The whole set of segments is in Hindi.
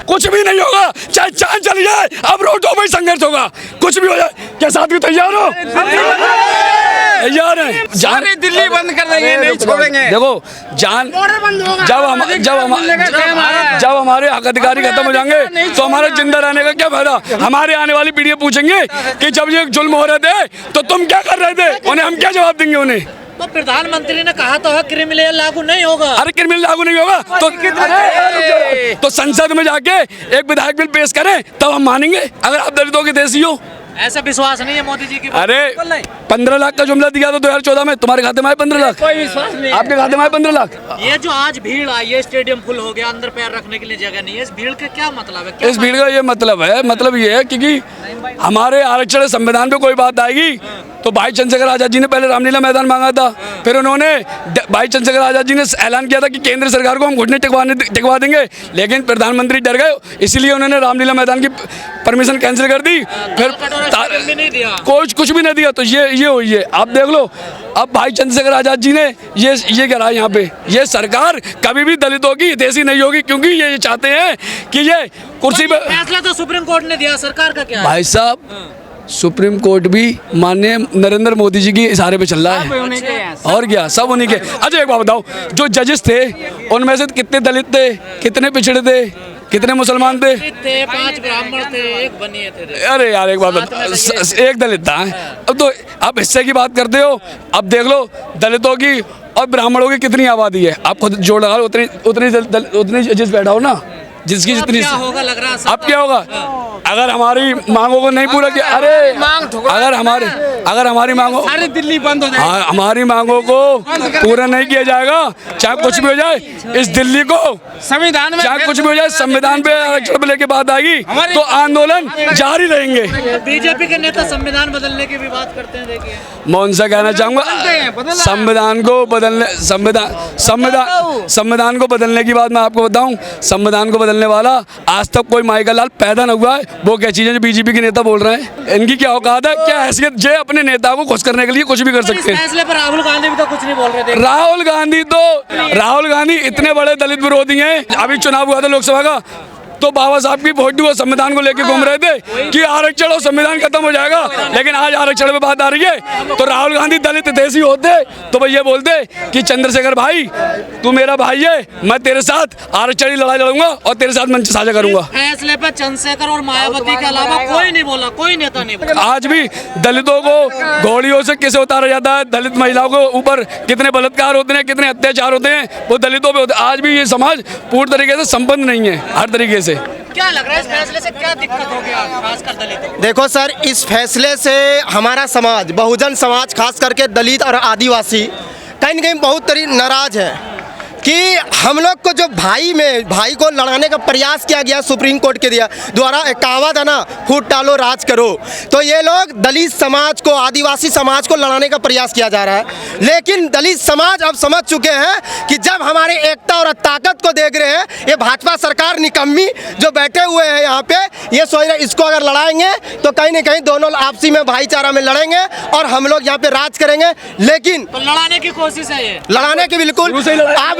कुछ भी नहीं होगा, चाहे जान चली जाए, अब रोडों में संघर्ष होगा, कुछ भी हो जाए। क्या साथ भी तैयार हो? तैयार है। जान दिल्ली बंद कर देंगे, नहीं छोड़ेंगे। देखो जान जब हमारे हक अधिकारी खत्म हो जाएंगे तो हमारे जिंदा रहने का क्या फायदा? हमारे आने वाली पीढ़ी पूछेंगे कि जब ये जुल्म हो रहे थे तो तुम क्या कर रहे थे, उन्हें हम क्या जवाब देंगे? उन्हें तो प्रधानमंत्री ने कहा तो है क्रिमिनल लागू नहीं होगा। अरे क्रिमिनल लागू नहीं होगा तो संसद में जाके एक विधायक बिल पेश करें तब हम मानेंगे, अगर आप दलितों के देशी हो। ऐसा विश्वास नहीं है मोदी जी की। अरे 15 लाख का जुमला दिया था 2014 में, तुम्हारे खाते में आए 15 लाख? कोई विश्वास नहीं, आपके खाते में आए 15 लाख? ये जो आज भीड़ आई है, स्टेडियम फुल हो गया, अंदर पैर रखने के लिए जगह नहीं है, इस भीड़ का क्या मतलब है? इस भीड़ का ये मतलब है क्योंकि हमारे आरक्षण संविधान पे कोई बात आएगी तो भाई चंद्रशेखर आजाद जी ने पहले रामलीला मैदान मांगा था, फिर उन्होंने भाई चंद्रशेखर आजाद जी ने ऐलान किया था कि केंद्र सरकार को हम घुटने टिकवा देंगे, लेकिन प्रधानमंत्री डर गए, इसलिए उन्होंने रामलीला मैदान की परमिशन कैंसिल कर दी, फिर कुछ भी नहीं दिया। तो ये हुई है, आप देख लो। अब भाई चंद्रशेखर आजाद जी ने ये करा यहाँ पे, ये सरकार कभी भी दलितों की हितैषी नहीं होगी, क्योंकि ये चाहते हैं कि ये कुर्सी पे। फैसला तो सुप्रीम कोर्ट ने दिया, सरकार का क्या है? भाई साहब सुप्रीम कोर्ट भी माननीय नरेंद्र मोदी जी की इशारे पे चल रहा है, और क्या सब उन्हीं के। अच्छा एक बात बताओ, जो जजेस थे उनमें से कितने दलित थे, कितने पिछड़े थे, कितने मुसलमान थे? 5 ब्राह्मण थे, 1 बनिए थे। अरे यार एक बात बता, एक दलित था। अब तो आप हिस्से की बात करते हो, अब देख लो दलितों की और ब्राह्मणों की कितनी आबादी है, आप खुद जोड़ लगा लो, उतनी जजेस बैठा हो ना, जिसकी जितनी। क्या होगा लग रहा है? अब क्या होगा अगर हमारी मांगों को नहीं पूरा किया? अरे अगर हमारी मांगों, सारी दिल्ली बंद हो जाएगी, हमारी मांगों को पूरा नहीं किया जाएगा, चाहे कुछ भी हो जाए, इस दिल्ली को संविधान में चाहे कुछ भी हो जाए, संविधान पे आरक्षण पे लेके बात आएगी तो आंदोलन जारी रहेंगे। बीजेपी के नेता संविधान बदलने की भी बात करते हैं, देखिए। मैं उनसे कहना चाहूंगा संविधान को बदलने की बात मैं आपको बताऊं, संविधान को बदलने वाला आज तक कोई माइकल लाल पैदा न हुआ है। वो क्या चीजें जो बीजेपी के नेता बोल रहे हैं, इनकी क्या औकात है, क्या हैसियत, जे अपने नेता को खुश करने के लिए कुछ भी कर सकते हैं। फैसले पर राहुल गांधी भी तो कुछ नहीं बोल रहे थे। राहुल गांधी इतने बड़े दलित विरोधी हैं। अभी चुनाव हुआ था लोकसभा का, तो बाबा साहब की फोटो और संविधान को लेके घूम रहे थे कि आरक्षण और संविधान खत्म हो जाएगा, लेकिन आज आरक्षण पे बात आ रही है। तो राहुल गांधी दलित देशी होते तो भाई ये बोलते कि चंद्रशेखर भाई तू मेरा भाई है, मैं तेरे साथ आरक्षण की लड़ाई लड़ूंगा और तेरे साथ मंच साझा करूंगा। फैसले पे चंद्रशेखर और मायावती के अलावा कोई नहीं बोला, कोई नेता नहीं बोला। आज भी दलितों को घोड़ियों से कैसे उतारा जाता है, दलित महिलाओं को ऊपर कितने बलात्कार होते हैं, कितने अत्याचार होते हैं, वो दलितों पे होते हैं। आज भी ये समाज पूर्ण तरीके से संपन्न नहीं है हर तरीके से। क्या लग रहा है इस फैसले से क्या दिक्कत हो गया खासकर दलितों को? देखो सर, इस फैसले से हमारा समाज, बहुजन समाज, खास करके दलित और आदिवासी कहीं न कहीं बहुत नाराज है कि हम लोग को जो भाई को लड़ाने का प्रयास किया गया सुप्रीम कोर्ट के द्वारा, एक कहावत है ना, फूट डालो राज करो, तो ये लोग दलित समाज को, आदिवासी समाज को लड़ाने का प्रयास किया जा रहा है। लेकिन दलित समाज अब समझ चुके हैं कि जब हमारे एकता और ताकत को देख रहे हैं, ये भाजपा सरकार निकम्मी जो बैठे हुए हैं यहाँ पे, ये सोच रहे इसको अगर लड़ाएंगे तो कहीं न कहीं दोनों आपसी में भाईचारा में लड़ेंगे और हम लोग यहाँ पे राज करेंगे। लेकिन तो लड़ाने की कोशिश है, ये लड़ाने की बिल्कुल।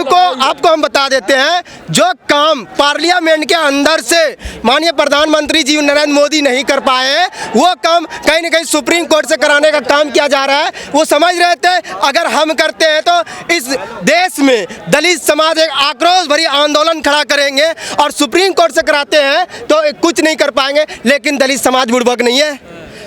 आपको हम बता देते हैं, जो काम पार्लियामेंट के अंदर से माननीय प्रधानमंत्री जी नरेंद्र मोदी नहीं कर पाए, वो काम कहीं न कहीं सुप्रीम कोर्ट से कराने का काम किया जा रहा है। वो समझ रहे थे अगर हम करते हैं तो इस देश में दलित समाज एक आक्रोश भरी आंदोलन खड़ा करेंगे, और सुप्रीम कोर्ट से कराते हैं तो कुछ नहीं कर पाएंगे। लेकिन दलित समाज बुड़बक नहीं है,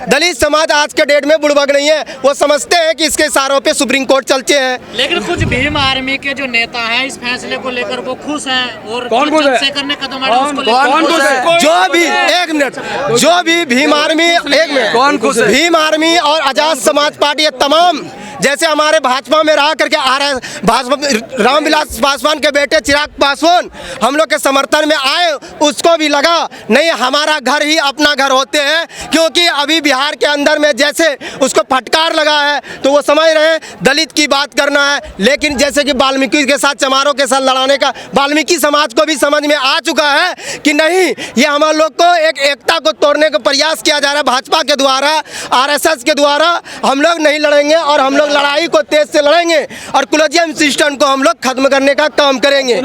दलित समाज आज के डेट में बुड़बक नहीं है। वो समझते हैं कि इसके इशारों पे सुप्रीम कोर्ट चलते हैं। लेकिन कुछ भीम आर्मी के जो नेता हैं इस फैसले को लेकर वो खुश हैं, और कौन खुश है? चंद्रशेखर ने कदम उठाया उसको लेकर जो भी एक मिनट, जो भी भीम आर्मी, एक मिनट, कौन खुश है? भीम आर्मी और आजाद समाज पार्टी, तमाम जैसे हमारे भाजपा में रह करके आ रहे भाजपा रामविलास पासवान के बेटे चिराग पासवान हम लोग के समर्थन में आए, उसको भी लगा नहीं हमारा घर ही अपना घर होते हैं, क्योंकि अभी बिहार के अंदर में जैसे उसको फटकार लगा है तो वो समझ रहे हैं दलित की बात करना है। लेकिन जैसे कि वाल्मीकि के साथ, चमारों के साथ लड़ाने का वाल्मीकि समाज को भी समझ में आ चुका है कि नहीं, ये हमारे लोग को एक एकता को तोड़ने का प्रयास किया जा रहा है भाजपा के द्वारा, आरएसएस के द्वारा। हम लोग नहीं लड़ेंगे और हम लोग लड़ाई को तेज से लड़ेंगे और कुलजियम सिस्टम को हम लोग खत्म करने का काम करेंगे।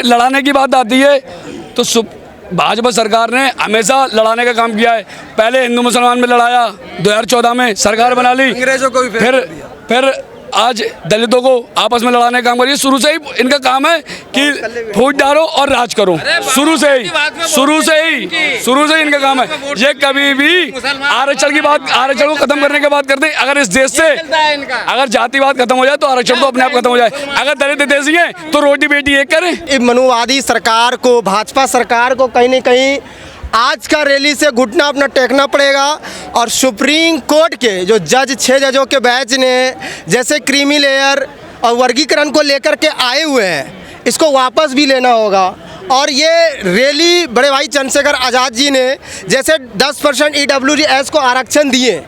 लड़ाने की बात आती है तो भाजपा सरकार ने हमेशा लड़ाने का काम किया है। पहले हिंदू मुसलमान में लड़ाया, 2014 में सरकार बना ली, अंग्रेजों को भी फिर आज दलितों को आपस में लड़ाने का काम करिए। शुरू से ही इनका काम है कि फूट डालो और राज करो, शुरू से ही इनका काम है। ये कभी भी आरक्षण की बात, आरक्षण को खत्म करने की बात करते हैं। अगर इस देश से अगर जातिवाद खत्म हो जाए तो आरक्षण तो अपने आप खत्म हो जाए। अगर दलित देशी हैं तो रोटी बेटी एक करें। मनुवादी सरकार को, भाजपा सरकार को कहीं न कहीं आज का रैली से घुटना अपना टेकना पड़ेगा। और सुप्रीम कोर्ट के जो जज, 6 जजों के बैच ने जैसे क्रीमी लेयर और वर्गीकरण को लेकर के आए हुए हैं, इसको वापस भी लेना होगा। और ये रैली बड़े भाई चंद्रशेखर आज़ाद जी ने जैसे 10% EWS को आरक्षण दिए,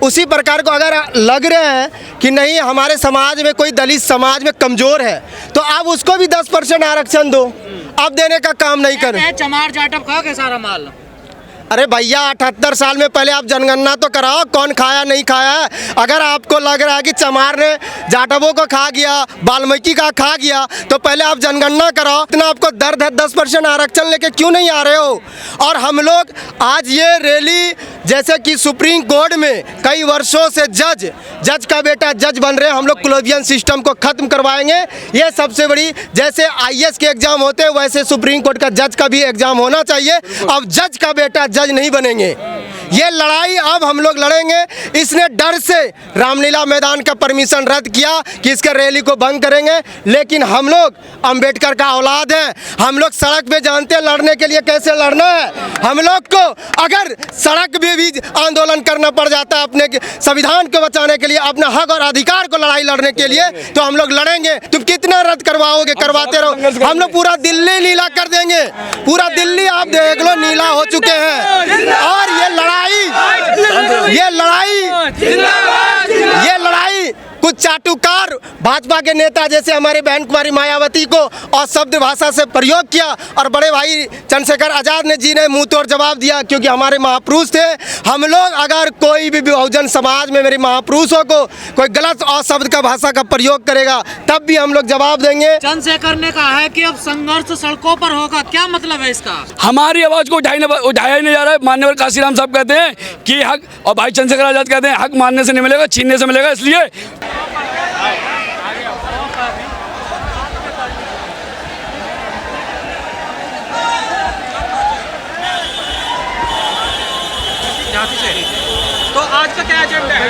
उसी प्रकार को अगर लग रहे हैं कि नहीं हमारे समाज में कोई दलित समाज में कमज़ोर है तो आप उसको भी 10% आरक्षण दो, अब देने का काम नहीं करें। चमार जाटव खा के सारा माल। अरे भैया 78 साल में पहले आप जनगणना तो कराओ, कौन खाया नहीं खाया है। अगर आपको लग रहा है कि चमार ने जाटवों को खा गया, वाल्मीकि का खा गया, तो पहले आप जनगणना कराओ। इतना आपको दर्द है 10% आरक्षण लेके क्यों नहीं आ रहे हो। और हम लोग आज ये रैली जैसे कि सुप्रीम कोर्ट में कई वर्षों से जज का बेटा जज बन रहे हैं, हम लोग क्लोजियन सिस्टम को खत्म करवाएंगे। ये सबसे बड़ी, जैसे IAS के एग्जाम होते हैं वैसे सुप्रीम कोर्ट का जज का भी एग्जाम होना चाहिए। अब जज का बेटा जज नहीं बनेंगे। ये लड़ाई अब हम लोग लड़ेंगे। इसने डर से रामलीला मैदान का परमिशन रद्द किया कि इसका रैली को भंग करेंगे, लेकिन हम लोग अंबेडकर का औलाद है। हम लोग सड़क पे जानते हैं लड़ने के लिए कैसे लड़ना है। हम लोग को अगर सड़क पे भी आंदोलन करना पड़ जाता है अपने संविधान को बचाने के लिए, अपना हक और अधिकार को लड़ाई लड़ने के लिए, तो हम लोग लड़ेंगे। तुम कितना रद्द करवाओगे, करवाते रहो। हम लोग पूरा दिल्ली नीला कर देंगे, पूरा दिल्ली आप देख लो नीला हो चुके हैं। और ये लड़ाई कुछ चाटुकार भाजपा के नेता जैसे हमारी बहन कुमारी मायावती को और शब्द भाषा से प्रयोग किया, और बड़े भाई चंद्रशेखर आज़ाद जी ने मुंह तोड़ जवाब दिया, क्योंकि हमारे महापुरुष थे। हम लोग अगर कोई भी बहुजन समाज में मेरे महापुरुषों को कोई गलत और शब्द का भाषा का प्रयोग करेगा तब भी हम लोग जवाब देंगे। चंद्रशेखर ने कहा है कि अब संघर्ष सड़कों पर होगा, क्या मतलब है इसका? हमारी आवाज को उठाया ही नहीं जा रहा है। माननीय काशीराम साहब कहते हैं कि हक, और भाई चंद्रशेखर आज़ाद कहते हैं हक मानने से नहीं मिलेगा, छीनने से मिलेगा। इसलिए तो आज का क्या एजेंडा है?